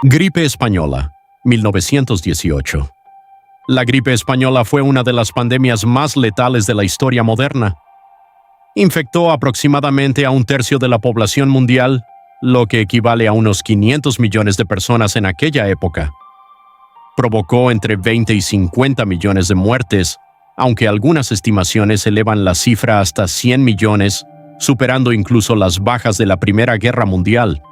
Gripe española, 1918. La gripe española fue una de las pandemias más letales de la historia moderna. Infectó aproximadamente a un tercio de la población mundial, lo que equivale a unos 500 millones de personas en aquella época. Provocó entre 20 y 50 millones de muertes, aunque algunas estimaciones elevan la cifra hasta 100 millones, superando incluso las bajas de la Primera Guerra Mundial.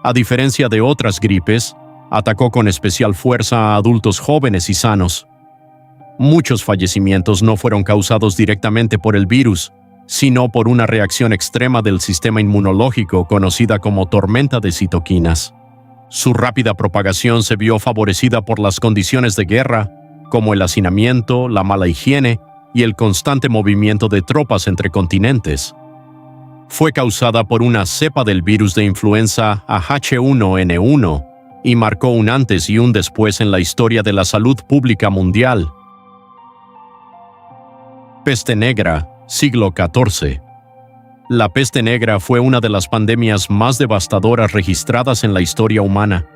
A diferencia de otras gripes, atacó con especial fuerza a adultos jóvenes y sanos. Muchos fallecimientos no fueron causados directamente por el virus, sino por una reacción extrema del sistema inmunológico conocida como tormenta de citoquinas. Su rápida propagación se vio favorecida por las condiciones de guerra, como el hacinamiento, la mala higiene y el constante movimiento de tropas entre continentes. Fue causada por una cepa del virus de influenza H1N1 y marcó un antes y un después en la historia de la salud pública mundial. Peste negra, siglo XIV. La peste negra fue una de las pandemias más devastadoras registradas en la historia humana.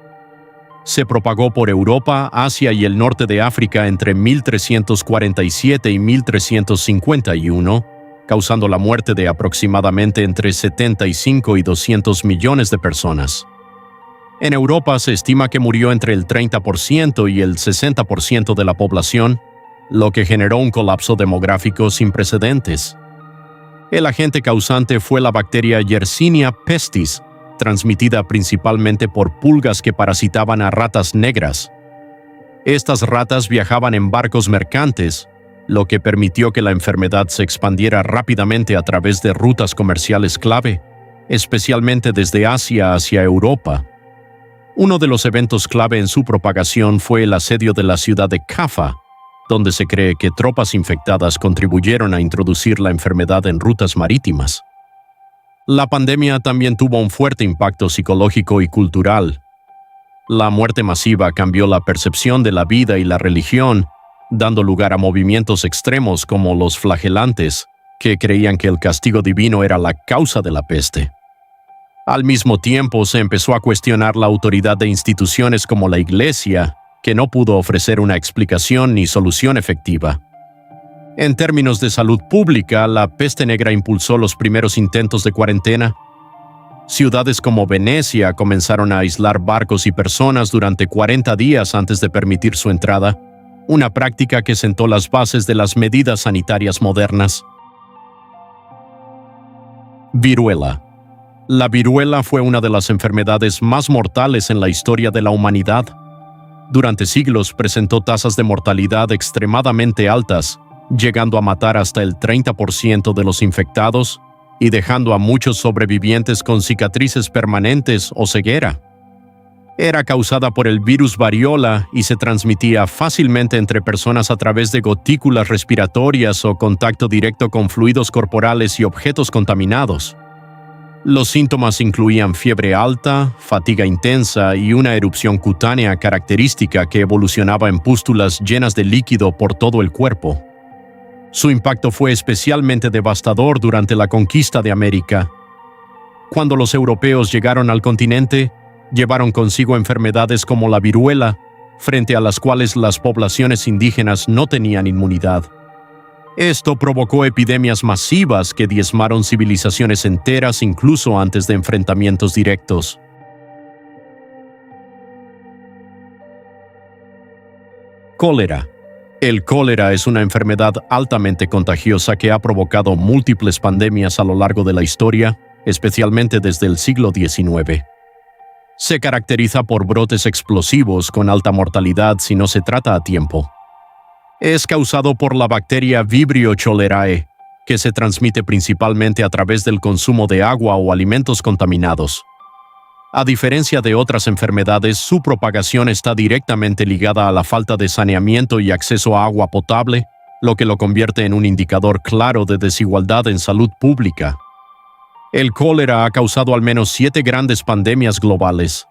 Se propagó por Europa, Asia y el norte de África entre 1347 y 1351, causando la muerte de aproximadamente entre 75 y 200 millones de personas. En Europa se estima que murió entre el 30% y el 60% de la población, lo que generó un colapso demográfico sin precedentes. El agente causante fue la bacteria Yersinia pestis, transmitida principalmente por pulgas que parasitaban a ratas negras. Estas ratas viajaban en barcos mercantes, lo que permitió que la enfermedad se expandiera rápidamente a través de rutas comerciales clave, especialmente desde Asia hacia Europa. Uno de los eventos clave en su propagación fue el asedio de la ciudad de Jaffa, donde se cree que tropas infectadas contribuyeron a introducir la enfermedad en rutas marítimas. La pandemia también tuvo un fuerte impacto psicológico y cultural. La muerte masiva cambió la percepción de la vida y la religión, dando lugar a movimientos extremos como los flagelantes, que creían que el castigo divino era la causa de la peste. Al mismo tiempo, se empezó a cuestionar la autoridad de instituciones como la Iglesia, que no pudo ofrecer una explicación ni solución efectiva. En términos de salud pública, la peste negra impulsó los primeros intentos de cuarentena. Ciudades como Venecia comenzaron a aislar barcos y personas durante 40 días antes de permitir su entrada, una práctica que sentó las bases de las medidas sanitarias modernas. Viruela. La viruela fue una de las enfermedades más mortales en la historia de la humanidad. Durante siglos presentó tasas de mortalidad extremadamente altas, llegando a matar hasta el 30% de los infectados y dejando a muchos sobrevivientes con cicatrices permanentes o ceguera. Era causada por el virus variola y se transmitía fácilmente entre personas a través de gotículas respiratorias o contacto directo con fluidos corporales y objetos contaminados. Los síntomas incluían fiebre alta, fatiga intensa y una erupción cutánea característica que evolucionaba en pústulas llenas de líquido por todo el cuerpo. Su impacto fue especialmente devastador durante la conquista de América. Cuando los europeos llegaron al continente, llevaron consigo enfermedades como la viruela, frente a las cuales las poblaciones indígenas no tenían inmunidad. Esto provocó epidemias masivas que diezmaron civilizaciones enteras incluso antes de enfrentamientos directos. Cólera. El cólera es una enfermedad altamente contagiosa que ha provocado múltiples pandemias a lo largo de la historia, especialmente desde el siglo XIX. Se caracteriza por brotes explosivos con alta mortalidad si no se trata a tiempo. Es causado por la bacteria Vibrio cholerae, que se transmite principalmente a través del consumo de agua o alimentos contaminados. A diferencia de otras enfermedades, su propagación está directamente ligada a la falta de saneamiento y acceso a agua potable, lo que lo convierte en un indicador claro de desigualdad en salud pública. El cólera ha causado al menos 7 grandes pandemias globales.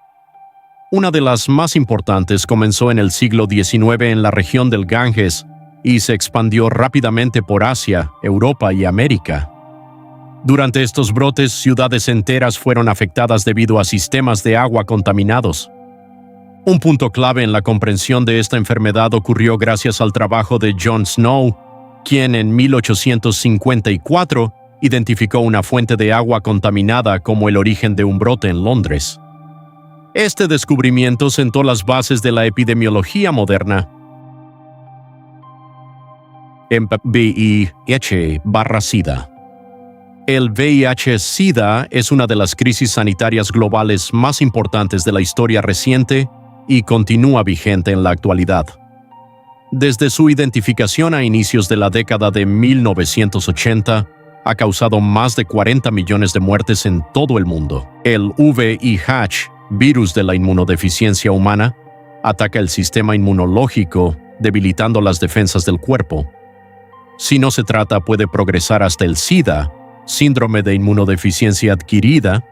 Una de las más importantes comenzó en el siglo XIX en la región del Ganges y se expandió rápidamente por Asia, Europa y América. Durante estos brotes, ciudades enteras fueron afectadas debido a sistemas de agua contaminados. Un punto clave en la comprensión de esta enfermedad ocurrió gracias al trabajo de John Snow, quien en 1854 identificó una fuente de agua contaminada como el origen de un brote en Londres. Este descubrimiento sentó las bases de la epidemiología moderna. VIH/SIDA. El VIH-Sida es una de las crisis sanitarias globales más importantes de la historia reciente y continúa vigente en la actualidad. Desde su identificación a inicios de la década de 1980, ha causado más de 40 millones de muertes en todo el mundo. El VIH, virus de la inmunodeficiencia humana, ataca el sistema inmunológico, debilitando las defensas del cuerpo. Si no se trata, puede progresar hasta el SIDA, síndrome de inmunodeficiencia adquirida,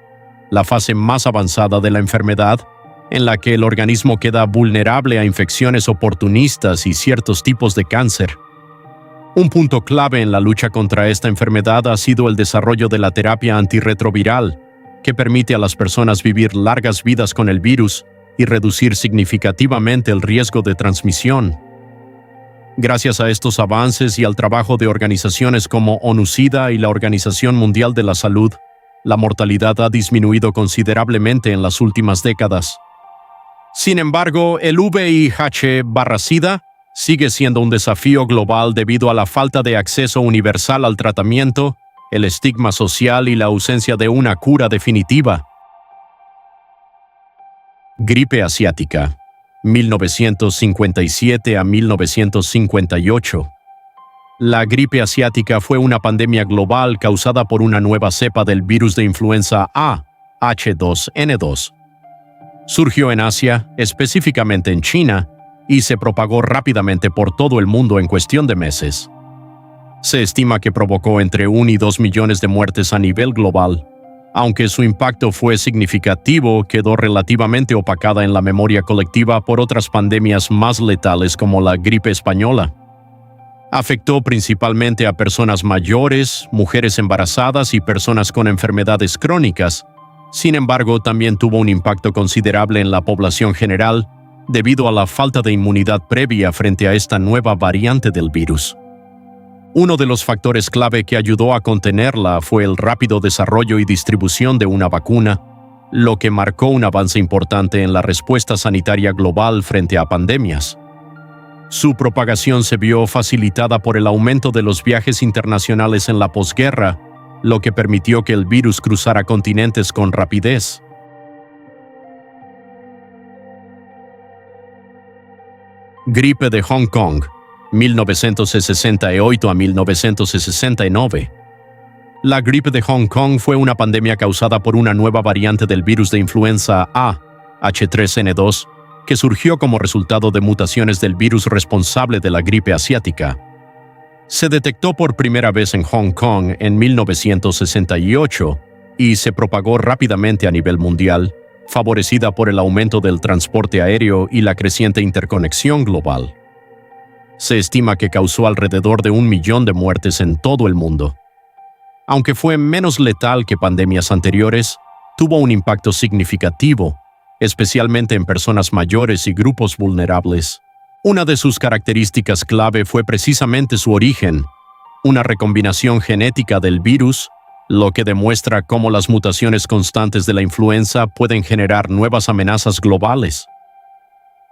la fase más avanzada de la enfermedad, en la que el organismo queda vulnerable a infecciones oportunistas y ciertos tipos de cáncer. Un punto clave en la lucha contra esta enfermedad ha sido el desarrollo de la terapia antirretroviral, que permite a las personas vivir largas vidas con el virus y reducir significativamente el riesgo de transmisión. Gracias a estos avances y al trabajo de organizaciones como ONU-SIDA y la Organización Mundial de la Salud, la mortalidad ha disminuido considerablemente en las últimas décadas. Sin embargo, el VIH/SIDA sigue siendo un desafío global debido a la falta de acceso universal al tratamiento, el estigma social y la ausencia de una cura definitiva. Gripe asiática, 1957 a 1958. La gripe asiática fue una pandemia global causada por una nueva cepa del virus de influenza A, H2N2. Surgió en Asia, específicamente en China, y se propagó rápidamente por todo el mundo en cuestión de meses. Se estima que provocó entre 1 y 2 millones de muertes a nivel global. Aunque su impacto fue significativo, quedó relativamente opacada en la memoria colectiva por otras pandemias más letales como la gripe española. Afectó principalmente a personas mayores, mujeres embarazadas y personas con enfermedades crónicas. Sin embargo, también tuvo un impacto considerable en la población general debido a la falta de inmunidad previa frente a esta nueva variante del virus. Uno de los factores clave que ayudó a contenerla fue el rápido desarrollo y distribución de una vacuna, lo que marcó un avance importante en la respuesta sanitaria global frente a pandemias. Su propagación se vio facilitada por el aumento de los viajes internacionales en la posguerra, lo que permitió que el virus cruzara continentes con rapidez. Gripe de Hong Kong, 1968 a 1969. La gripe de Hong Kong fue una pandemia causada por una nueva variante del virus de influenza A, H3N2, que surgió como resultado de mutaciones del virus responsable de la gripe asiática. Se detectó por primera vez en Hong Kong en 1968 y se propagó rápidamente a nivel mundial, favorecida por el aumento del transporte aéreo y la creciente interconexión global. Se estima que causó alrededor de 1 millón de muertes en todo el mundo. Aunque fue menos letal que pandemias anteriores, tuvo un impacto significativo, especialmente en personas mayores y grupos vulnerables. Una de sus características clave fue precisamente su origen, una recombinación genética del virus, lo que demuestra cómo las mutaciones constantes de la influenza pueden generar nuevas amenazas globales.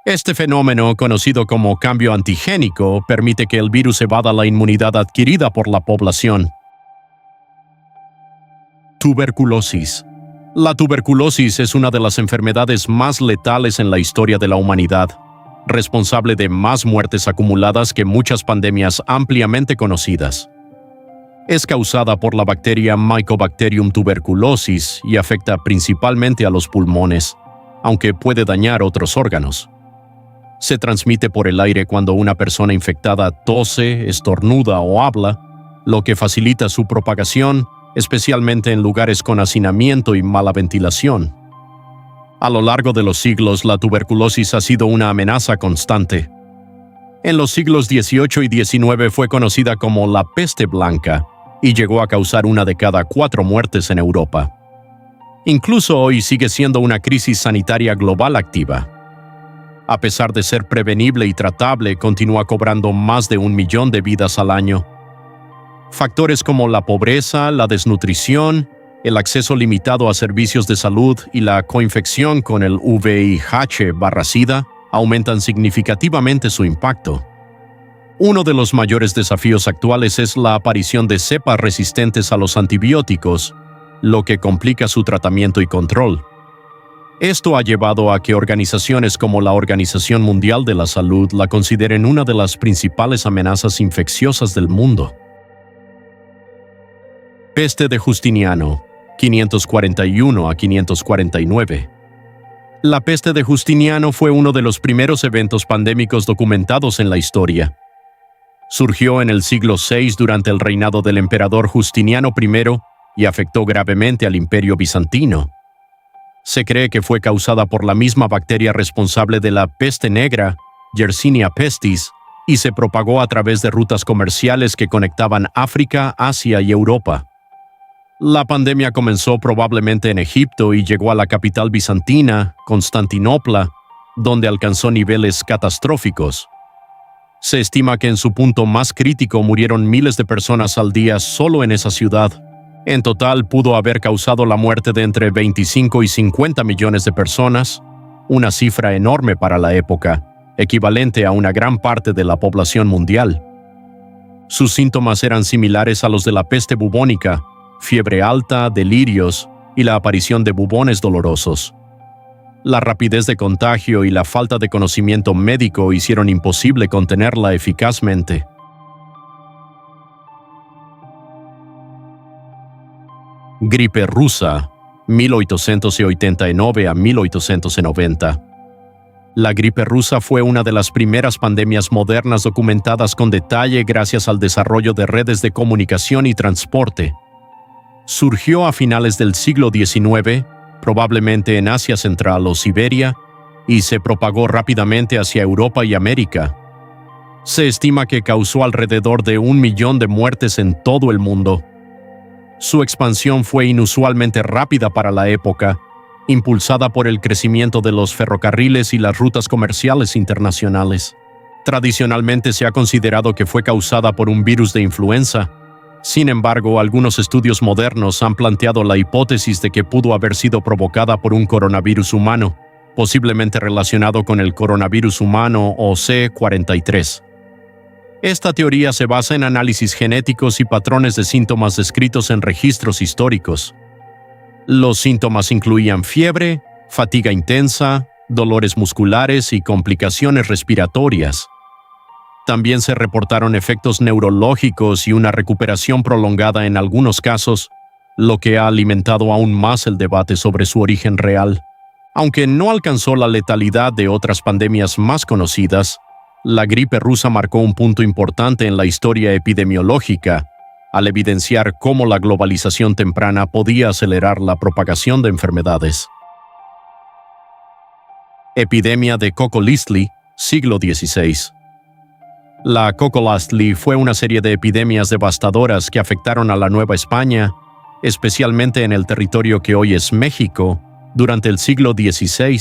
Este fenómeno, conocido como cambio antigénico, permite que el virus evada la inmunidad adquirida por la población. Tuberculosis. La tuberculosis es una de las enfermedades más letales en la historia de la humanidad, responsable de más muertes acumuladas que muchas pandemias ampliamente conocidas. Es causada por la bacteria Mycobacterium tuberculosis y afecta principalmente a los pulmones, aunque puede dañar otros órganos. Se transmite por el aire cuando una persona infectada tose, estornuda o habla, lo que facilita su propagación, especialmente en lugares con hacinamiento y mala ventilación. A lo largo de los siglos, la tuberculosis ha sido una amenaza constante. En los siglos XVIII y XIX fue conocida como la peste blanca y llegó a causar 1 de cada 4 muertes en Europa. Incluso hoy sigue siendo una crisis sanitaria global activa. A pesar de ser prevenible y tratable, continúa cobrando más de 1 millón de vidas al año. Factores como la pobreza, la desnutrición, el acceso limitado a servicios de salud y la coinfección con el VIH/SIDA aumentan significativamente su impacto. Uno de los mayores desafíos actuales es la aparición de cepas resistentes a los antibióticos, lo que complica su tratamiento y control. Esto ha llevado a que organizaciones como la Organización Mundial de la Salud la consideren una de las principales amenazas infecciosas del mundo. Peste de Justiniano, 541 a 549. La peste de Justiniano fue uno de los primeros eventos pandémicos documentados en la historia. Surgió en el siglo VI durante el reinado del emperador Justiniano I y afectó gravemente al Imperio Bizantino. Se cree que fue causada por la misma bacteria responsable de la peste negra, Yersinia pestis, y se propagó a través de rutas comerciales que conectaban África, Asia y Europa. La pandemia comenzó probablemente en Egipto y llegó a la capital bizantina, Constantinopla, donde alcanzó niveles catastróficos. Se estima que en su punto más crítico murieron miles de personas al día solo en esa ciudad. En total pudo haber causado la muerte de entre 25 y 50 millones de personas, una cifra enorme para la época, equivalente a una gran parte de la población mundial. Sus síntomas eran similares a los de la peste bubónica: fiebre alta, delirios y la aparición de bubones dolorosos. La rapidez de contagio y la falta de conocimiento médico hicieron imposible contenerla eficazmente. Gripe rusa, 1889 a 1890. La gripe rusa fue una de las primeras pandemias modernas documentadas con detalle gracias al desarrollo de redes de comunicación y transporte. Surgió a finales del siglo XIX, probablemente en Asia Central o Siberia, y se propagó rápidamente hacia Europa y América. Se estima que causó alrededor de 1 millón de muertes en todo el mundo. Su expansión fue inusualmente rápida para la época, impulsada por el crecimiento de los ferrocarriles y las rutas comerciales internacionales. Tradicionalmente se ha considerado que fue causada por un virus de influenza. Sin embargo, algunos estudios modernos han planteado la hipótesis de que pudo haber sido provocada por un coronavirus humano, posiblemente relacionado con el coronavirus humano o C43. Esta teoría se basa en análisis genéticos y patrones de síntomas descritos en registros históricos. Los síntomas incluían fiebre, fatiga intensa, dolores musculares y complicaciones respiratorias. También se reportaron efectos neurológicos y una recuperación prolongada en algunos casos, lo que ha alimentado aún más el debate sobre su origen real. Aunque no alcanzó la letalidad de otras pandemias más conocidas, la gripe rusa marcó un punto importante en la historia epidemiológica, al evidenciar cómo la globalización temprana podía acelerar la propagación de enfermedades. Epidemia de Coccolistli, siglo XVI. La Coccolistli fue una serie de epidemias devastadoras que afectaron a la Nueva España, especialmente en el territorio que hoy es México, durante el siglo XVI.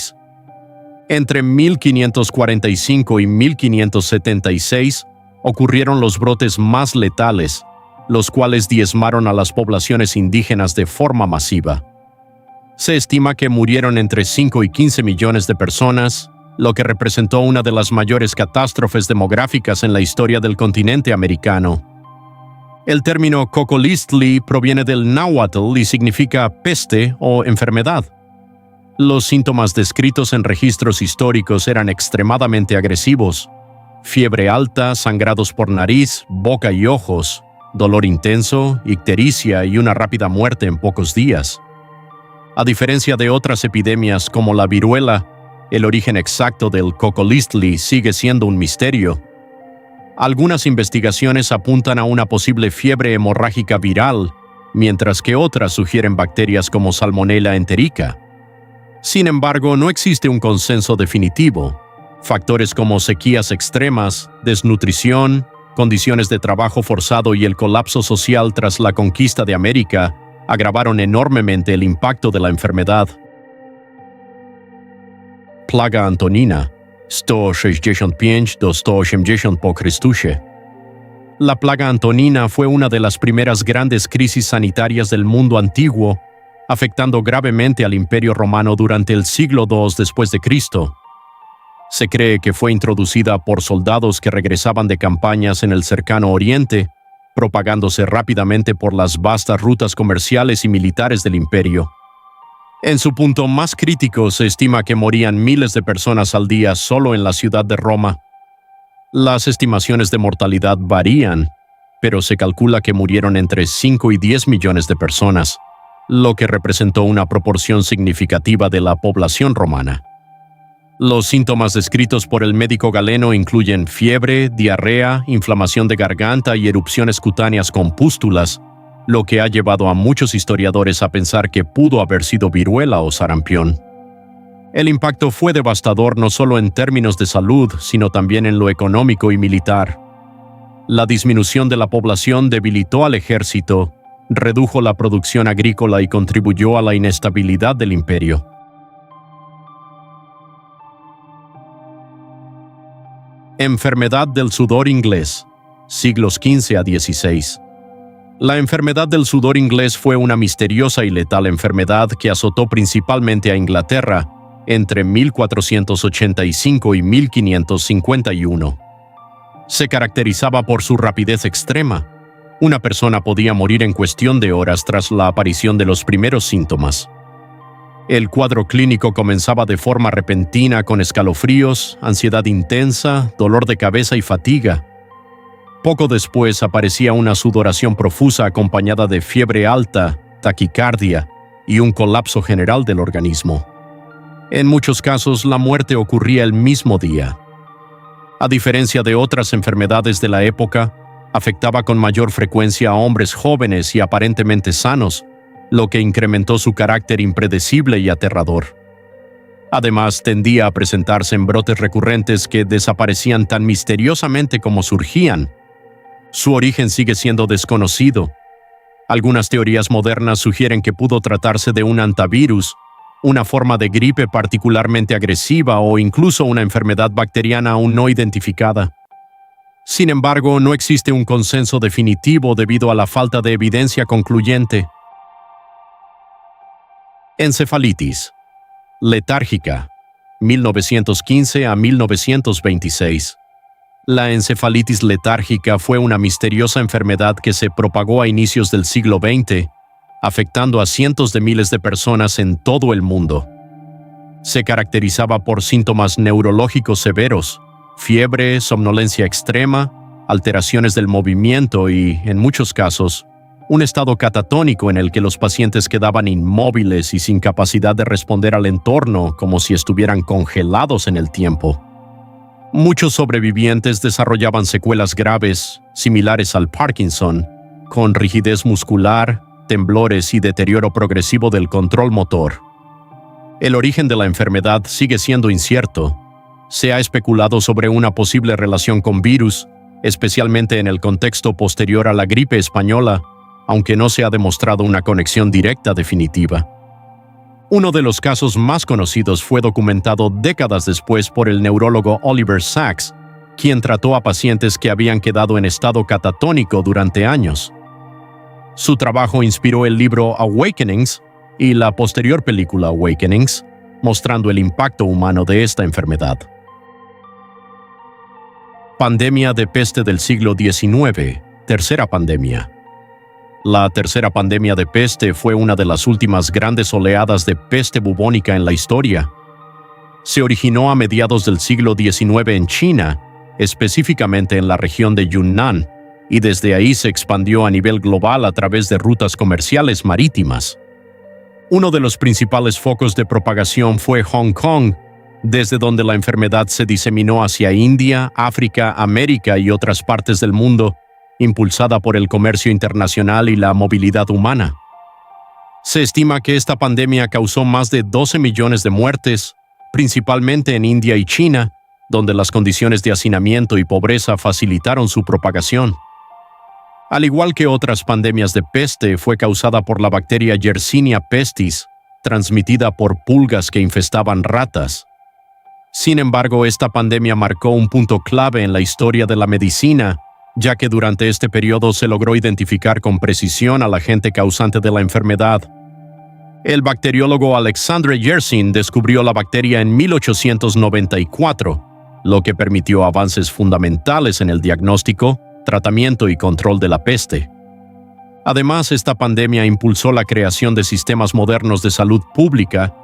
Entre 1545 y 1576 ocurrieron los brotes más letales, los cuales diezmaron a las poblaciones indígenas de forma masiva. Se estima que murieron entre 5 y 15 millones de personas, lo que representó una de las mayores catástrofes demográficas en la historia del continente americano. El término Coccolistli proviene del náhuatl y significa peste o enfermedad. Los síntomas descritos en registros históricos eran extremadamente agresivos: fiebre alta, sangrados por nariz, boca y ojos, dolor intenso, ictericia y una rápida muerte en pocos días. A diferencia de otras epidemias como la viruela, el origen exacto del Coccolistli sigue siendo un misterio. Algunas investigaciones apuntan a una posible fiebre hemorrágica viral, mientras que otras sugieren bacterias como Salmonella enterica. Sin embargo, no existe un consenso definitivo. Factores como sequías extremas, desnutrición, condiciones de trabajo forzado y el colapso social tras la conquista de América agravaron enormemente el impacto de la enfermedad. Plaga Antonina, 165 do 180 po Chrystusie. La plaga antonina fue una de las primeras grandes crisis sanitarias del mundo antiguo, afectando gravemente al Imperio Romano durante el siglo II después de Cristo. Se cree que fue introducida por soldados que regresaban de campañas en el cercano Oriente, propagándose rápidamente por las vastas rutas comerciales y militares del imperio. En su punto más crítico se estima que morían miles de personas al día solo en la ciudad de Roma. Las estimaciones de mortalidad varían, pero se calcula que murieron entre 5 y 10 millones de personas, lo que representó una proporción significativa de la población romana. Los síntomas descritos por el médico Galeno incluyen fiebre, diarrea, inflamación de garganta y erupciones cutáneas con pústulas, lo que ha llevado a muchos historiadores a pensar que pudo haber sido viruela o sarampión. El impacto fue devastador no solo en términos de salud, sino también en lo económico y militar. La disminución de la población debilitó al ejército, redujo la producción agrícola y contribuyó a la inestabilidad del imperio. Enfermedad del sudor inglés, siglos XV a XVI. La enfermedad del sudor inglés fue una misteriosa y letal enfermedad que azotó principalmente a Inglaterra entre 1485 y 1551. Se caracterizaba por su rapidez extrema. Una persona podía morir en cuestión de horas tras la aparición de los primeros síntomas. El cuadro clínico comenzaba de forma repentina con escalofríos, ansiedad intensa, dolor de cabeza y fatiga. Poco después aparecía una sudoración profusa acompañada de fiebre alta, taquicardia y un colapso general del organismo. En muchos casos, la muerte ocurría el mismo día. A diferencia de otras enfermedades de la época, afectaba con mayor frecuencia a hombres jóvenes y aparentemente sanos, lo que incrementó su carácter impredecible y aterrador. Además, tendía a presentarse en brotes recurrentes que desaparecían tan misteriosamente como surgían. Su origen sigue siendo desconocido. Algunas teorías modernas sugieren que pudo tratarse de un hantavirus, una forma de gripe particularmente agresiva o incluso una enfermedad bacteriana aún no identificada. Sin embargo, no existe un consenso definitivo debido a la falta de evidencia concluyente. Encefalitis. Letárgica, 1915 a 1926. La encefalitis letárgica fue una misteriosa enfermedad que se propagó a inicios del siglo XX, afectando a cientos de miles de personas en todo el mundo. Se caracterizaba por síntomas neurológicos severos, fiebre, somnolencia extrema, alteraciones del movimiento y, en muchos casos, un estado catatónico en el que los pacientes quedaban inmóviles y sin capacidad de responder al entorno, como si estuvieran congelados en el tiempo. Muchos sobrevivientes desarrollaban secuelas graves, similares al Parkinson, con rigidez muscular, temblores y deterioro progresivo del control motor. El origen de la enfermedad sigue siendo incierto. Se ha especulado sobre una posible relación con virus, especialmente en el contexto posterior a la gripe española, aunque no se ha demostrado una conexión directa definitiva. Uno de los casos más conocidos fue documentado décadas después por el neurólogo Oliver Sacks, quien trató a pacientes que habían quedado en estado catatónico durante años. Su trabajo inspiró el libro Awakenings y la posterior película Awakenings, mostrando el impacto humano de esta enfermedad. Pandemia de peste del siglo XIX, tercera pandemia. La tercera pandemia de peste fue una de las últimas grandes oleadas de peste bubónica en la historia. Se originó a mediados del siglo XIX en China, específicamente en la región de Yunnan, y desde ahí se expandió a nivel global a través de rutas comerciales marítimas. Uno de los principales focos de propagación fue Hong Kong, desde donde la enfermedad se diseminó hacia India, África, América y otras partes del mundo, impulsada por el comercio internacional y la movilidad humana. Se estima que esta pandemia causó más de 12 millones de muertes, principalmente en India y China, donde las condiciones de hacinamiento y pobreza facilitaron su propagación. Al igual que otras pandemias de peste, fue causada por la bacteria Yersinia pestis, transmitida por pulgas que infestaban ratas. Sin embargo, esta pandemia marcó un punto clave en la historia de la medicina, ya que durante este periodo se logró identificar con precisión al agente causante de la enfermedad. El bacteriólogo Alexandre Yersin descubrió la bacteria en 1894, lo que permitió avances fundamentales en el diagnóstico, tratamiento y control de la peste. Además, esta pandemia impulsó la creación de sistemas modernos de salud pública,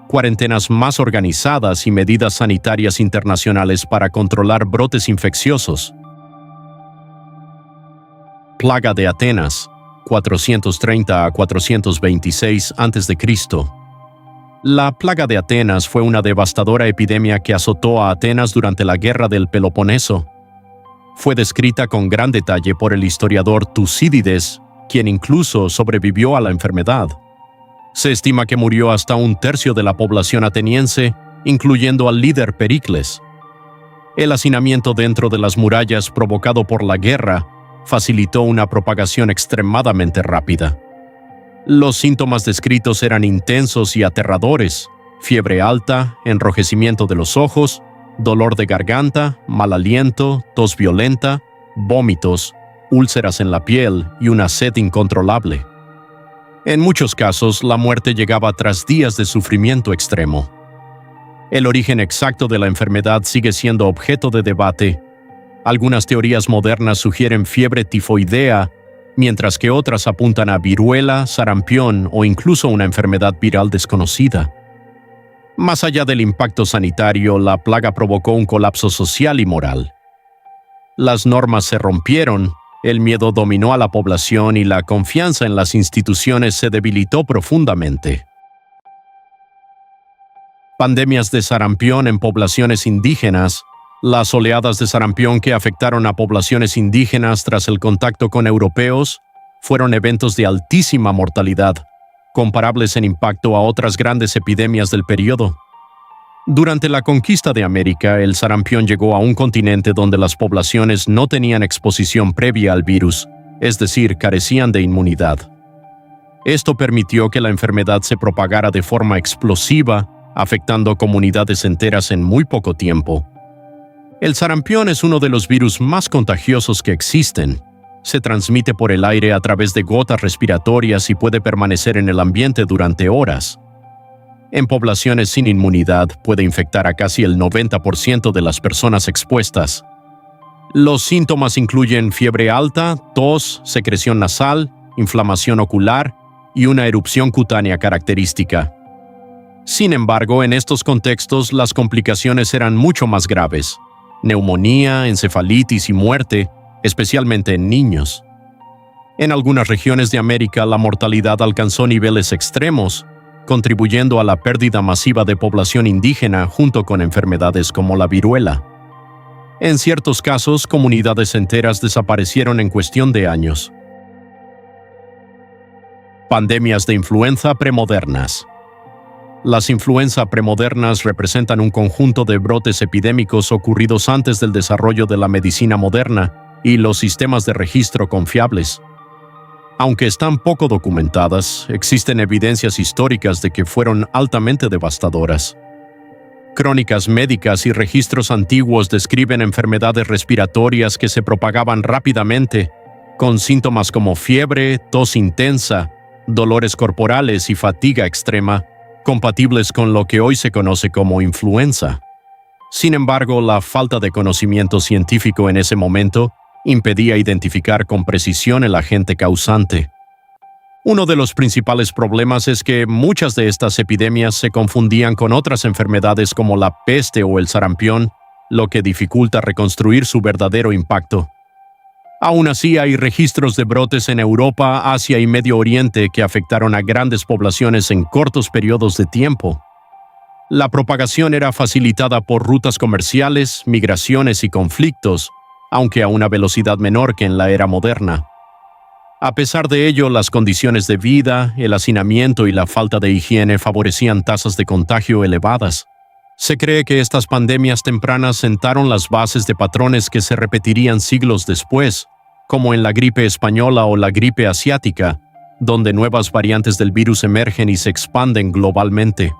cuarentenas más organizadas y medidas sanitarias internacionales para controlar brotes infecciosos. Plaga de Atenas, 430 a 426 a.C. La plaga de Atenas fue una devastadora epidemia que azotó a Atenas durante la Guerra del Peloponeso. Fue descrita con gran detalle por el historiador Tucídides, quien incluso sobrevivió a la enfermedad. Se estima que murió hasta un tercio de la población ateniense, incluyendo al líder Pericles. El hacinamiento dentro de las murallas provocado por la guerra facilitó una propagación extremadamente rápida. Los síntomas descritos eran intensos y aterradores: fiebre alta, enrojecimiento de los ojos, dolor de garganta, mal aliento, tos violenta, vómitos, úlceras en la piel y una sed incontrolable. En muchos casos, la muerte llegaba tras días de sufrimiento extremo. El origen exacto de la enfermedad sigue siendo objeto de debate. Algunas teorías modernas sugieren fiebre tifoidea, mientras que otras apuntan a viruela, sarampión o incluso una enfermedad viral desconocida. Más allá del impacto sanitario, la plaga provocó un colapso social y moral. Las normas se rompieron, el miedo dominó a la población y la confianza en las instituciones se debilitó profundamente. Pandemias de sarampión en poblaciones indígenas. Las oleadas de sarampión que afectaron a poblaciones indígenas tras el contacto con europeos fueron eventos de altísima mortalidad, comparables en impacto a otras grandes epidemias del periodo. Durante la conquista de América, el sarampión llegó a un continente donde las poblaciones no tenían exposición previa al virus, es decir, carecían de inmunidad. Esto permitió que la enfermedad se propagara de forma explosiva, afectando comunidades enteras en muy poco tiempo. El sarampión es uno de los virus más contagiosos que existen. Se transmite por el aire a través de gotas respiratorias y puede permanecer en el ambiente durante horas. En poblaciones sin inmunidad puede infectar a casi el 90% de las personas expuestas. Los síntomas incluyen fiebre alta, tos, secreción nasal, inflamación ocular y una erupción cutánea característica. Sin embargo, en estos contextos las complicaciones eran mucho más graves: neumonía, encefalitis y muerte, especialmente en niños. En algunas regiones de América, la mortalidad alcanzó niveles extremos, contribuyendo a la pérdida masiva de población indígena junto con enfermedades como la viruela. En ciertos casos, comunidades enteras desaparecieron en cuestión de años. Pandemias de influenza premodernas. Las influenza premodernas representan un conjunto de brotes epidémicos ocurridos antes del desarrollo de la medicina moderna y los sistemas de registro confiables. Aunque están poco documentadas, existen evidencias históricas de que fueron altamente devastadoras. Crónicas médicas y registros antiguos describen enfermedades respiratorias que se propagaban rápidamente, con síntomas como fiebre, tos intensa, dolores corporales y fatiga extrema, compatibles con lo que hoy se conoce como influenza. Sin embargo, la falta de conocimiento científico en ese momento impedía identificar con precisión el agente causante. Uno de los principales problemas es que muchas de estas epidemias se confundían con otras enfermedades como la peste o el sarampión, lo que dificulta reconstruir su verdadero impacto. Aún así, hay registros de brotes en Europa, Asia y Medio Oriente que afectaron a grandes poblaciones en cortos periodos de tiempo. La propagación era facilitada por rutas comerciales, migraciones y conflictos, aunque a una velocidad menor que en la era moderna. A pesar de ello, las condiciones de vida, el hacinamiento y la falta de higiene favorecían tasas de contagio elevadas. Se cree que estas pandemias tempranas sentaron las bases de patrones que se repetirían siglos después, como en la gripe española o la gripe asiática, donde nuevas variantes del virus emergen y se expanden globalmente.